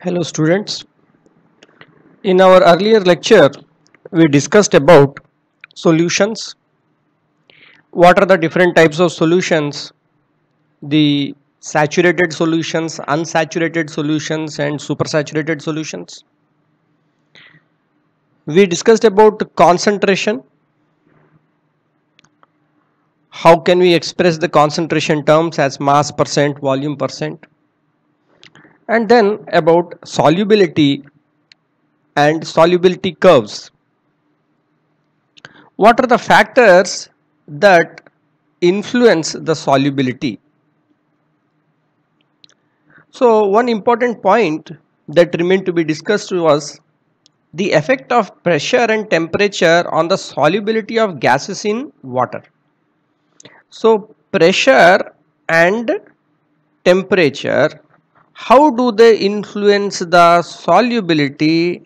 Hello students. In our earlier lecture, we discussed about solutions. What are the different types of solutions? The saturated solutions, unsaturated solutions and supersaturated solutions. We discussed about concentration. How can we express the concentration terms as mass percent, volume percent? And then about solubility and solubility curves. What are the factors that influence the solubility? So one important point that remained to be discussed was the effect of pressure and temperature on the solubility of gases in water. So pressure and temperature, how do they influence the solubility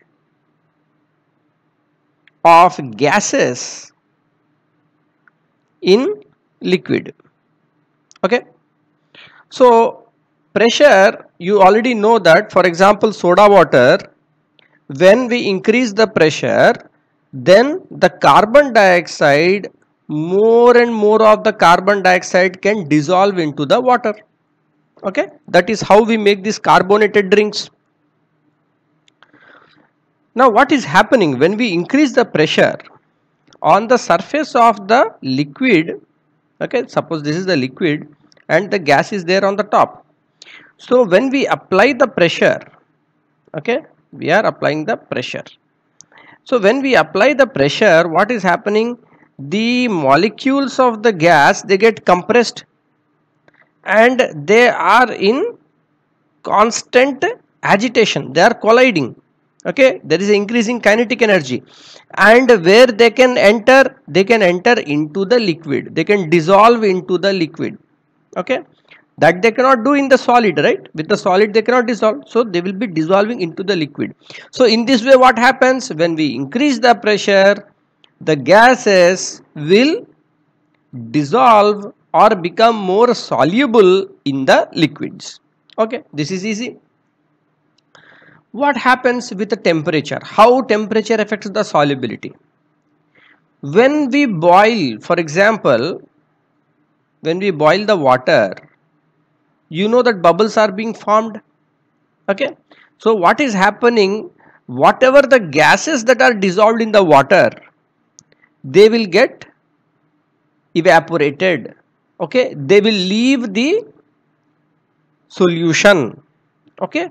of gases in liquid? Okay. So pressure, you already know that, for example, soda water, when we increase the pressure, then the carbon dioxide, more and more of the carbon dioxide can dissolve into the water. Okay, that is how we make these carbonated drinks. Now what is happening when we increase the pressure on the surface of the liquid? Okay, suppose this is the liquid and the gas is there on the top. So when we apply the pressure, okay, we are applying the pressure. So when we apply the pressure, what is happening? The molecules of the gas, they get compressed and they are in constant agitation. They are colliding. Okay, there is increasing kinetic energy, and where they can enter into the liquid. They can dissolve into the liquid. Okay, that they cannot do in the solid, right? With the solid they cannot dissolve, so they will be dissolving into the liquid. So in this way, what happens when we increase the pressure? The gases will dissolve or become more soluble in the liquids. Okay, this is easy. What happens with the temperature? How temperature affects the solubility? When we boil, for example, when we boil the water, you know that bubbles are being formed. Okay, so what is happening? Whatever the gases that are dissolved in the water, they will get evaporated. Okay, they will leave the solution. Okay,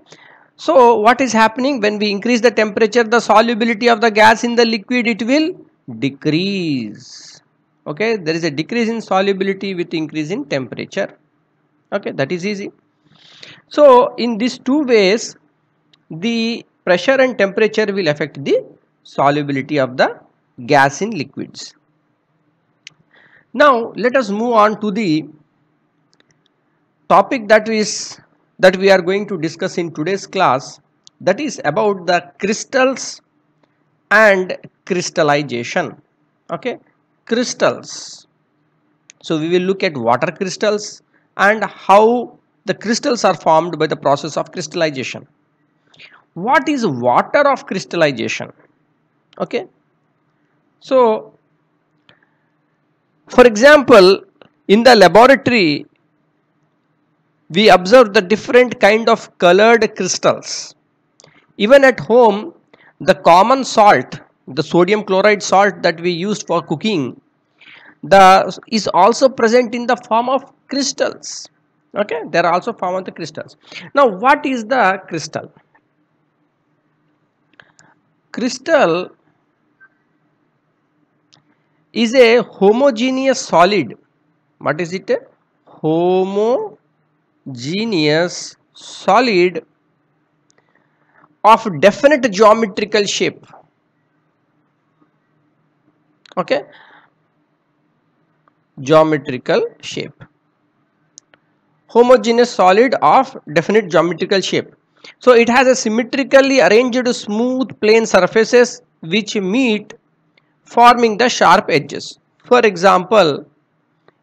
so what is happening when we increase the temperature? The solubility of the gas in the liquid, it will decrease. Okay, there is a decrease in solubility with increase in temperature. Okay, that is easy. So in these two ways, the pressure and temperature will affect the solubility of the gas in liquids. Now let us move on to the topic that we are going to discuss in today's class, that is about the crystals and crystallization. Okay, crystals. So we will look at water crystals and how the crystals are formed by the process of crystallization. What is water of crystallization? Okay, so for example, in the laboratory we observe the different kind of colored crystals. Even at home, the common salt, the sodium chloride salt that we use for cooking, is also present in the form of crystals. Okay, they are also formed of the crystals. Now what is the crystal? Crystal is a homogeneous solid. What is it? Homogeneous solid of definite geometrical shape. Okay, geometrical shape. Homogeneous solid of definite geometrical shape. So it has a symmetrically arranged smooth plane surfaces which meet, forming the sharp edges. For example,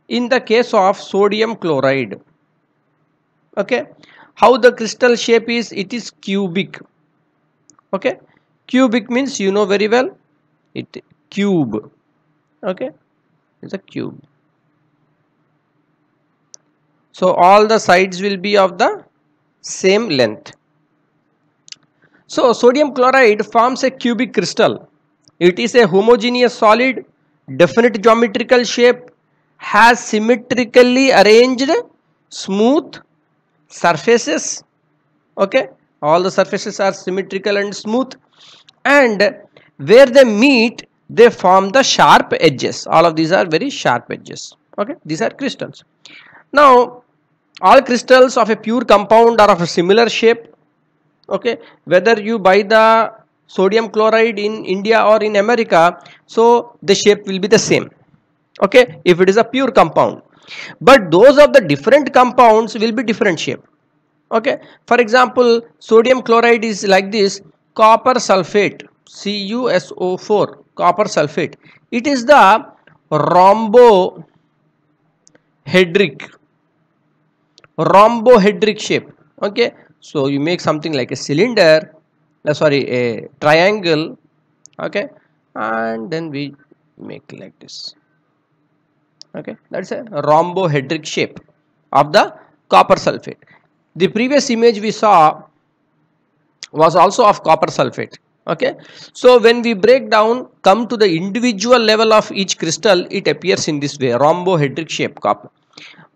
in the case of sodium chloride, okay, How the crystal shape is? It is cubic. Okay, cubic means you know very well, it cube. Okay, it's a cube. So all the sides will be of the same length. So sodium chloride forms a cubic crystal. It is a homogeneous solid, definite geometrical shape, has symmetrically arranged smooth surfaces. Okay, all the surfaces are symmetrical and smooth, and where they meet they form the sharp edges. All of these are very sharp edges. Okay, these are crystals. Now all crystals of a pure compound are of a similar shape. Okay, whether you buy the sodium chloride in India or in America, so the shape will be the same. Okay, if it is a pure compound, but those of the different compounds will be different shape. Okay, for example, sodium chloride is like this: copper sulfate, CuSO4, copper sulfate. It is the rhombohedric shape. Okay, so you make something like a cylinder, a triangle. Okay, and then we make like this. Okay, that's a rhombohedric shape of the copper sulfate. The previous image we saw was also of copper sulfate. Okay, so when we break down, come to the individual level of each crystal, it appears in this way: rhombohedric shape, copper.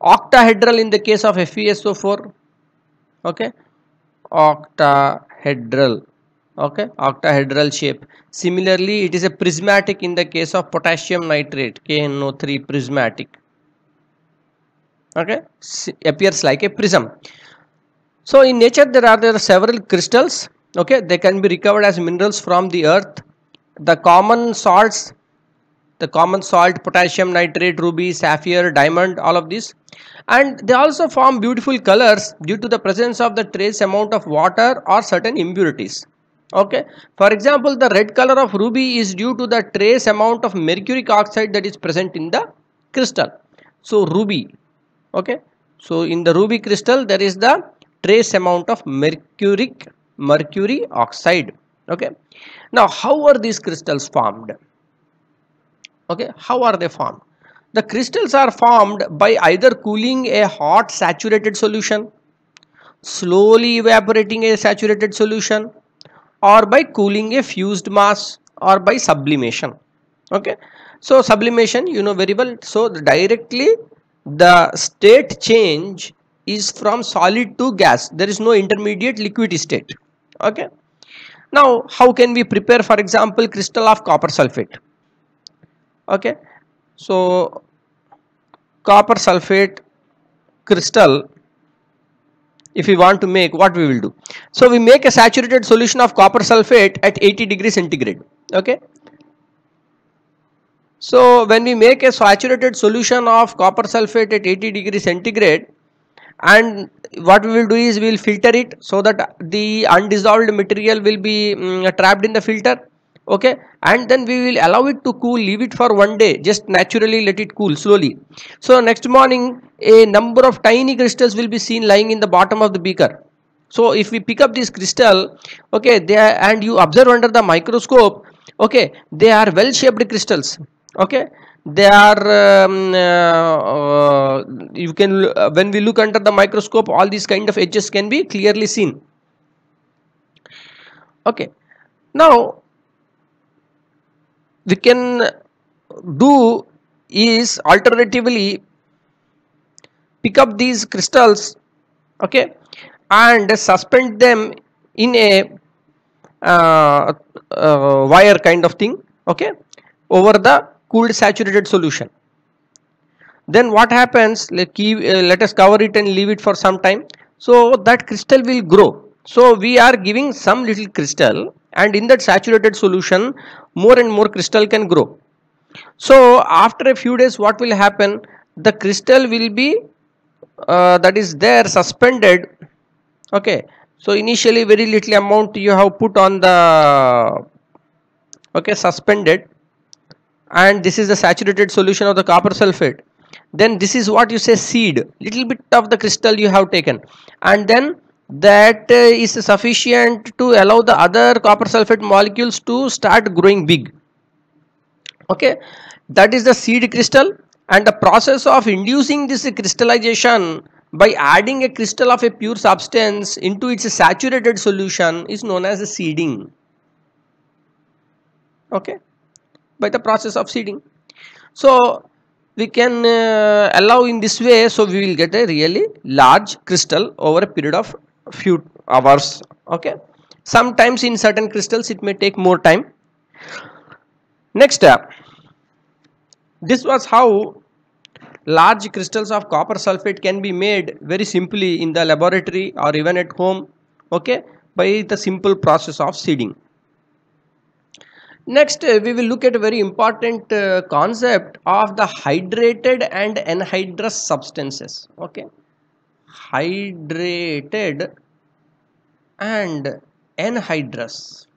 Octahedral in the case of FeSO4. Okay, octahedral. Okay, octahedral shape. Similarly, it is a prismatic in the case of potassium nitrate, KNO3, prismatic. Okay, appears like a prism. So in nature there are several crystals. Okay, they can be recovered as minerals from the earth. The common salts, potassium nitrate, ruby, sapphire, diamond, all of these, and they also form beautiful colors due to the presence of the trace amount of water or certain impurities. Okay, for example, the red color of ruby is due to the trace amount of mercuric oxide that is present in the crystal. So ruby. Okay, so in the ruby crystal there is the trace amount of mercury oxide. Okay, now how are these crystals formed? Okay, how are they formed? The crystals are formed by either cooling a hot saturated solution, slowly evaporating a saturated solution, or by cooling a fused mass, or by sublimation. Okay, so sublimation you know very well. So directly the state change is from solid to gas. There is no intermediate liquid state. Okay, now how can we prepare, for example, crystal of copper sulfate? Okay, so copper sulfate crystal, if we want to make, what we will do? So we make a saturated solution of copper sulfate at 80 degrees centigrade. Okay, so when we make a saturated solution of copper sulfate at 80 degrees centigrade, and what we will do is we will filter it so that the undissolved material will be trapped in the filter. Okay, and then we will allow it to cool, leave it for 1 day, just naturally let it cool slowly. So next morning a number of tiny crystals will be seen lying in the bottom of the beaker. So if we pick up this crystal, okay, they are, and you observe under the microscope, okay, they are well shaped crystals. Okay, they are you can when we look under the microscope, all these kind of edges can be clearly seen. Okay, now we can do is alternatively pick up these crystals, okay, and suspend them in a wire kind of thing, okay, over the cooled saturated solution. Then what happens, let us cover it and leave it for some time, so that crystal will grow. So we are giving some little crystal, and in that saturated solution more and more crystal can grow. So after a few days what will happen, the crystal will be that is there suspended. Okay, so initially very little amount you have put on the, okay, suspended, and this is the saturated solution of the copper sulfate. Then this is what you say seed, little bit of the crystal you have taken, and then that is sufficient to allow the other copper sulfate molecules to start growing big. Okay, that is the seed crystal, and the process of inducing this crystallization by adding a crystal of a pure substance into its saturated solution is known as seeding. Okay, by the process of seeding. So we can allow in this way, so we will get a really large crystal over a period of few hours. Okay, sometimes in certain crystals it may take more time. Next step, this was how large crystals of copper sulfate can be made very simply in the laboratory or even at home, okay, by the simple process of seeding. Next, we will look at a very important concept of the hydrated and anhydrous substances. Okay, hydrated and anhydrous.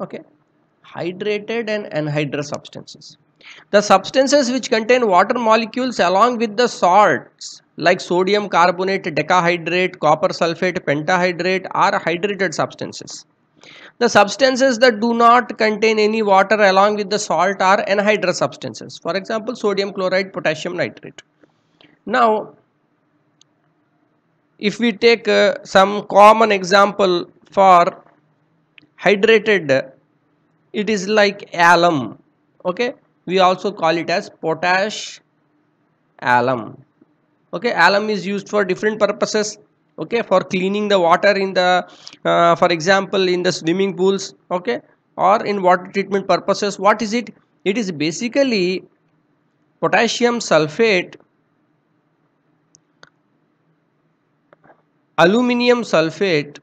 Okay, hydrated and anhydrous substances. The substances which contain water molecules along with the salts like sodium carbonate, decahydrate, copper sulfate, pentahydrate are hydrated substances. The substances that do not contain any water along with the salt are anhydrous substances. For example, sodium chloride, potassium nitrate. Now, if we take some common example for hydrated, it is like alum. Okay, we also call it as potash alum. Okay, alum is used for different purposes. Okay, for cleaning the water in the for example in the swimming pools, okay, or in water treatment purposes. What is it? It is basically potassium sulfate, aluminum sulfate,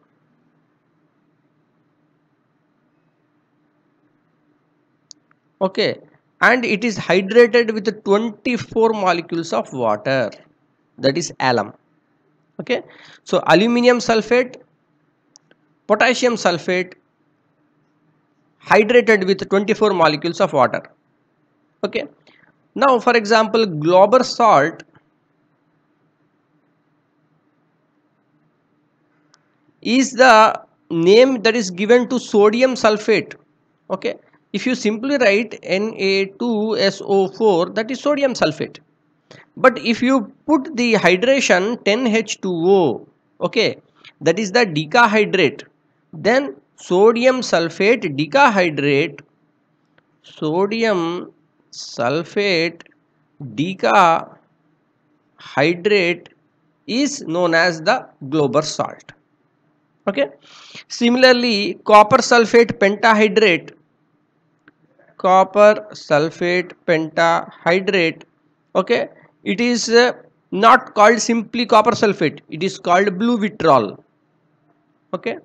okay, and it is hydrated with 24 molecules of water, that is alum. Okay, so aluminum sulfate, potassium sulfate hydrated with 24 molecules of water. Okay, now for example Glauber salt is the name that is given to sodium sulfate. Okay, if you simply write Na2SO4, that is sodium sulfate, but if you put the hydration 10H2O, okay, that is the decahydrate, then sodium sulfate decahydrate, sodium sulfate decahydrate is known as the Glauber salt. Okay, similarly copper sulfate pentahydrate, copper sulfate pentahydrate, okay, it is not called simply copper sulfate, it is called blue vitriol. Okay,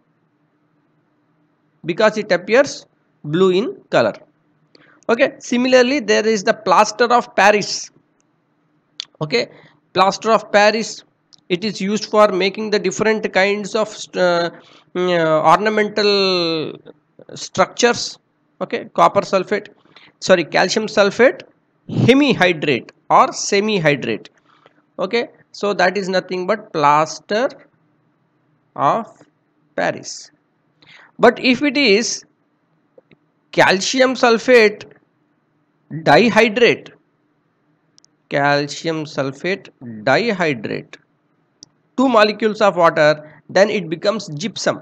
because it appears blue in color. Okay, similarly there is the plaster of Paris. Okay, plaster of Paris, it is used for making the different kinds of ornamental structures. Okay, copper sulfate, sorry, calcium sulfate hemihydrate or semi-hydrate. Okay, so that is nothing but plaster of Paris. But if it is calcium sulfate dihydrate, calcium sulfate dihydrate, 2 molecules of water, then it becomes gypsum.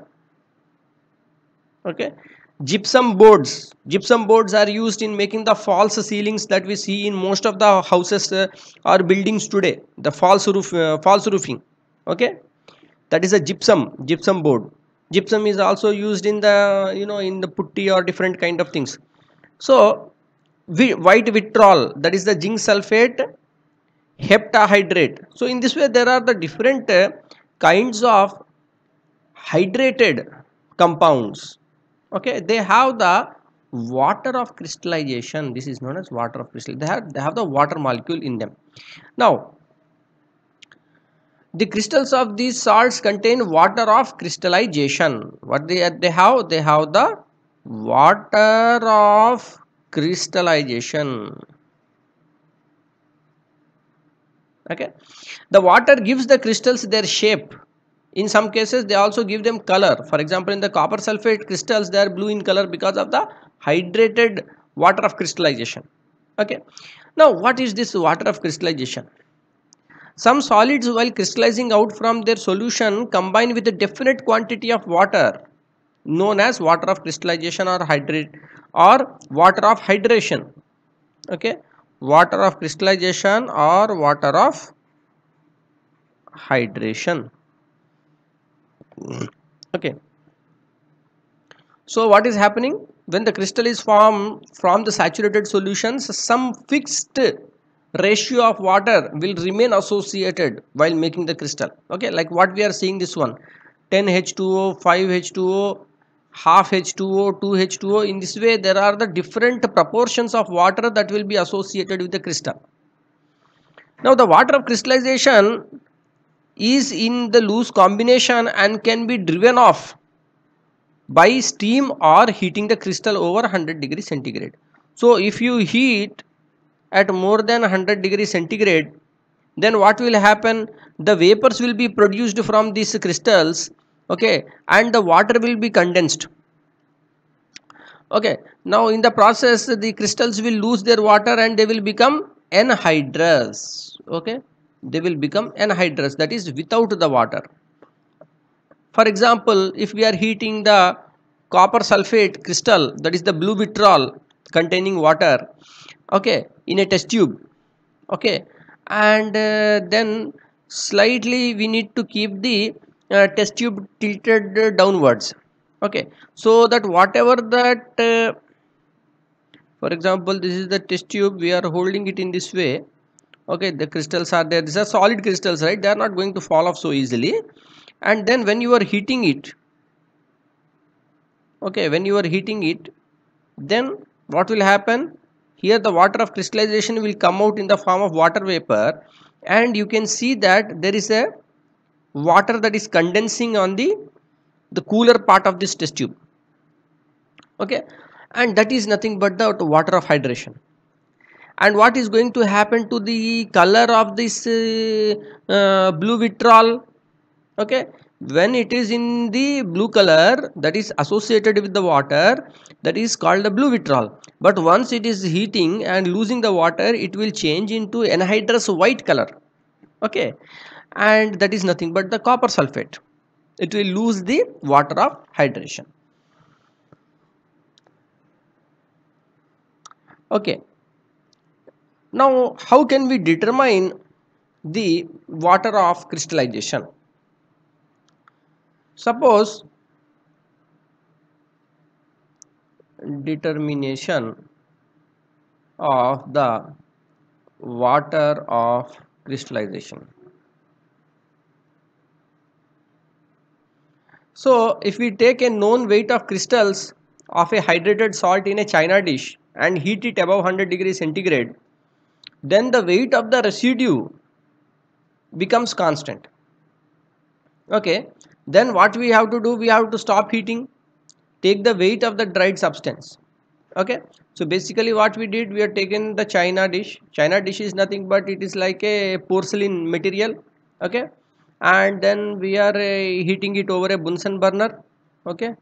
Okay, gypsum boards are used in making the false ceilings that we see in most of the houses or buildings today, the false roofing. Okay, that is a gypsum board. Gypsum is also used in the, you know, in the putty or different kind of things. So white vitriol, that is the zinc sulfate heptahydrate. So in this way there are the different kinds of hydrated compounds. Okay, they have the water of crystallization. This is known as water of crystal. They have the water molecule in them. Now the crystals of these salts contain water of crystallization. What they have? They have the water of crystallization. Okay, the water gives the crystals their shape. In some cases they also give them color. For example, in the copper sulfate crystals, they are blue in color because of the hydrated water of crystallization. Okay, now what is this water of crystallization? Some solids, while crystallizing out from their solution, combine with a definite quantity of water known as water of crystallization or hydrate or water of hydration. Okay, water of crystallization or water of hydration. Okay, so what is happening when the crystal is formed from the saturated solutions? Some fixed ratio of water will remain associated while making the crystal. Okay, like what we are seeing, this one, 10H2O, 5H2O, half H2O, 2H2O. In this way there are the different proportions of water that will be associated with the crystal. Now the water of crystallization is in the loose combination and can be driven off by steam or heating the crystal over 100 degrees centigrade. So if you heat at more than 100 degrees centigrade, then what will happen? The vapors will be produced from these crystals, okay, and the water will be condensed. Okay, now in the process the crystals will lose their water and they will become anhydrous. Okay, they will become anhydrous, that is without the water. For example, if we are heating the copper sulfate crystal, that is the blue vitriol containing water, okay, in a test tube, okay, and then slightly we need to keep the test tube tilted downwards, okay, so that whatever that for example, this is the test tube, we are holding it in this way. Okay, the crystals are there, these are solid crystals, right? They are not going to fall off so easily. And then when you are heating it, okay, when you are heating it, then what will happen? Here the water of crystallization will come out in the form of water vapor, and you can see that there is a water that is condensing on the cooler part of this test tube. Okay, and that is nothing but the water of hydration. And what is going to happen to the color of this blue vitriol? Okay, when it is in the blue color, that is associated with the water, that is called the blue vitriol. But once it is heating and losing the water, it will change into anhydrous white color. Okay, and that is nothing but the copper sulfate. It will lose the water of hydration. Okay, now how can we determine the water of crystallization? Suppose determination of the water of crystallization. So if we take a known weight of crystals of a hydrated salt in a china dish and heat it above 100 degrees centigrade, then the weight of the residue becomes constant. Okay, then what we have to do? We have to stop heating, take the weight of the dried substance. Okay, so basically what we did, we have taken the china dish. China dish is nothing but it is like a porcelain material. Okay, and then we are heating it over a Bunsen burner. Okay,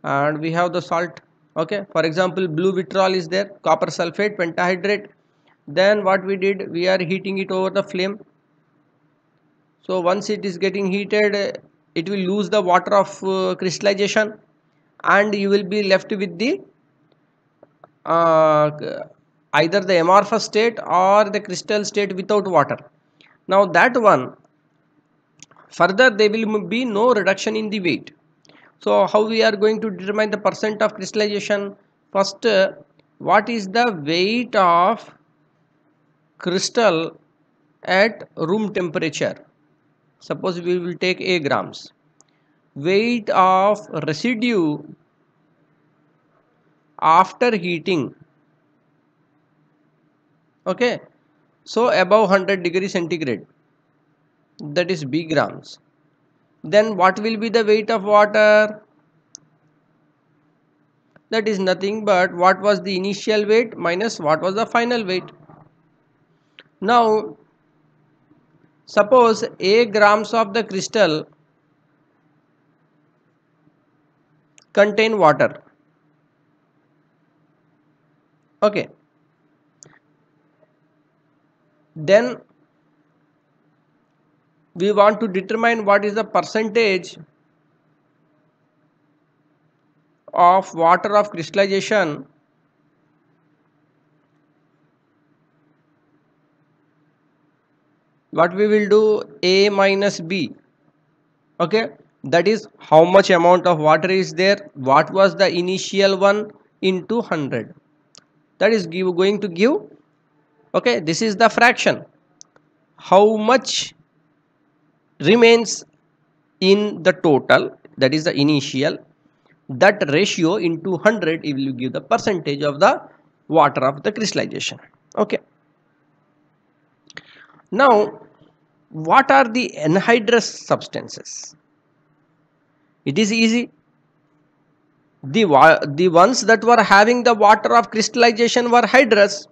and we have the salt. Okay, for example, blue vitriol is there, copper sulfate pentahydrate. Then what we did, we are heating it over the flame. So once it is getting heated, it will lose the water of crystallization, and you will be left with the uh, either the amorphous state or the crystal state without water. Now that one, further there will be no reduction in the weight. So how we are going to determine the percent of crystallization? First, what is the weight of crystal at room temperature? Suppose we will take A grams. Weight of residue after heating, okay, so above 100 degrees centigrade, that is B grams. Then what will be the weight of water? That is nothing but what was the initial weight minus what was the final weight. Now suppose a grams of the crystal contain water. Okay, then we want to determine what is the percentage of water of crystallization what we will do A minus B. Okay, that is how much amount of water is there, what was the initial one into 100, that is going to give, okay, this is the fraction, how much remains in the total, that is the initial, that ratio into 100 it will give the percentage of the water of the crystallization. Okay, now what are the anhydrous substances? It is easy. The ones that were having the water of crystallization were hydrous.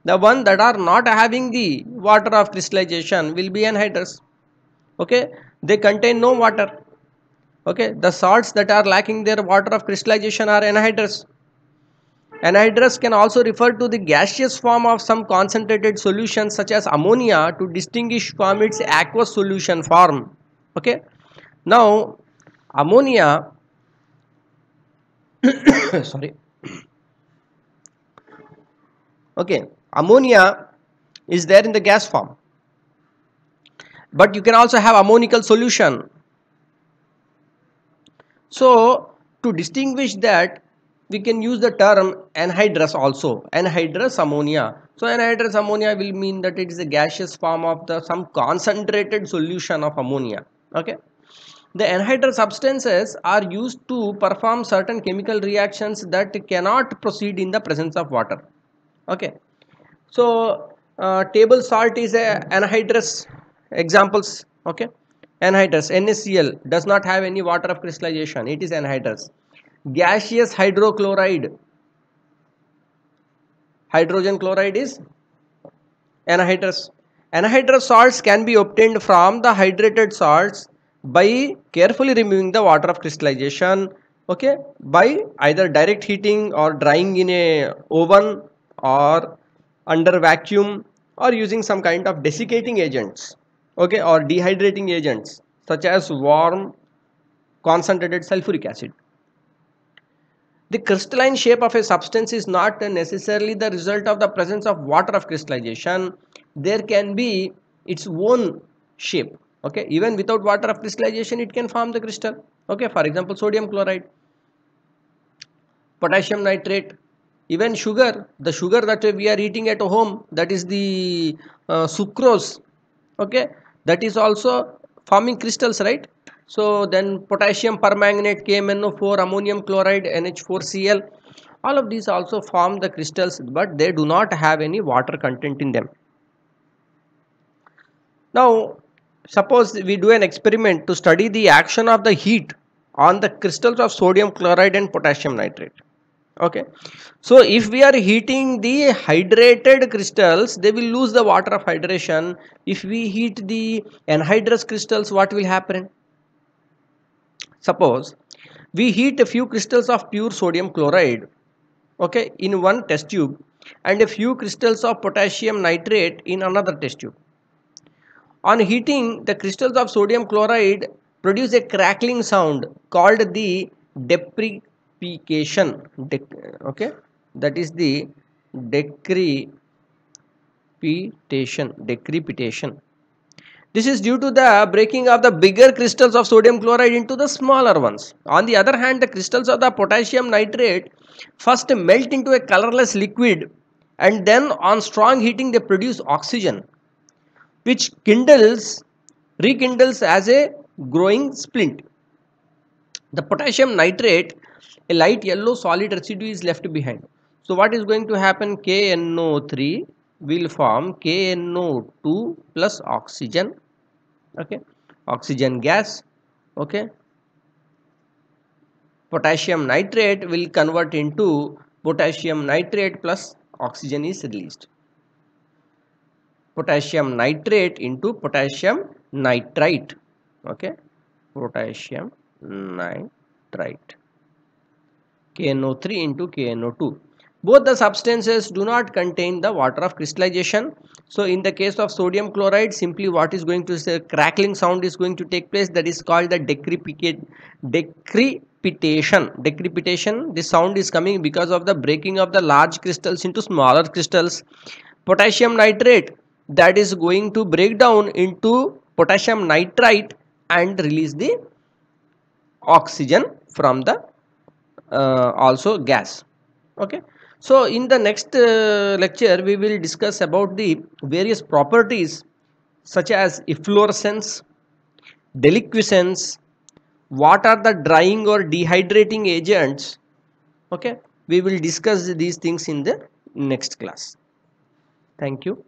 The one that are not having the water of crystallization will be anhydrous. Okay, they contain no water. Okay, the salts that are lacking their water of crystallization are anhydrous. Anhydrous can also refer to the gaseous form of some concentrated solutions such as ammonia to distinguish from its aqueous solution form. Okay, now ammonia sorry, okay, ammonia is there in the gas form, but you can also have ammonical solution. So to distinguish that, we can use the term anhydrous also, anhydrous ammonia. So anhydrous ammonia will mean that it is a gaseous form of the some concentrated solution of ammonia. Okay, the anhydrous substances are used to perform certain chemical reactions that cannot proceed in the presence of water. Okay, so table salt is a anhydrous examples. Okay, anhydrous NaCl does not have any water of crystallization, it is anhydrous. Gaseous hydrochloride, hydrogen chloride is anhydrous. Anhydrous salts can be obtained from the hydrated salts by carefully removing the water of crystallization. Okay, by either direct heating or drying in a oven or under vacuum or using some kind of desiccating agents, okay, or dehydrating agents such as warm concentrated sulfuric acid. The crystalline shape of a substance is not necessarily the result of the presence of water of crystallization. There can be its own shape. Okay, even without water of crystallization, it can form the crystal. Okay, for example, sodium chloride, potassium nitrate, even sugar, the sugar that we are eating at home, that is the sucrose. Okay, that is also forming crystals, right? So then potassium permanganate, KMnO4, ammonium chloride, NH4Cl, all of these also form the crystals, but they do not have any water content in them. Now suppose we do an experiment to study the action of the heat on the crystals of sodium chloride and potassium nitrate. Okay, so if we are heating the hydrated crystals, they will lose the water of hydration. If we heat the anhydrous crystals, what will happen? Suppose we heat a few crystals of pure sodium chloride, okay, in one test tube, and a few crystals of potassium nitrate in another test tube. On heating, the crystals of sodium chloride produce a crackling sound called the depreciation. Okay, that is the decrepitation. This is due to the breaking of the bigger crystals of sodium chloride into the smaller ones. On the other hand, the crystals of the potassium nitrate first melt into a colorless liquid, and then on strong heating they produce oxygen, which rekindles as a growing splint. The potassium nitrate, a light yellow solid residue is left behind. So what is going to happen? KNO3 will form KNO2 plus oxygen. Okay, oxygen gas. Okay, potassium nitrate will convert into potassium nitrate plus oxygen is released. potassium nitrate into potassium nitrite. Okay, potassium nitrite, KNO3 into KNO2. Both the substances do not contain the water of crystallization. So in the case of sodium chloride, simply what is going to say, crackling sound is going to take place, that is called the decrepitation. This sound is coming because of the breaking of the large crystals into smaller crystals. Potassium nitrate, that is going to break down into potassium nitrite and release the oxygen from the also gas. Okay, so in the next lecture we will discuss about the various properties such as efflorescence, deliquescence, what are the drying or dehydrating agents. Okay, we will discuss these things in the next class. Thank you.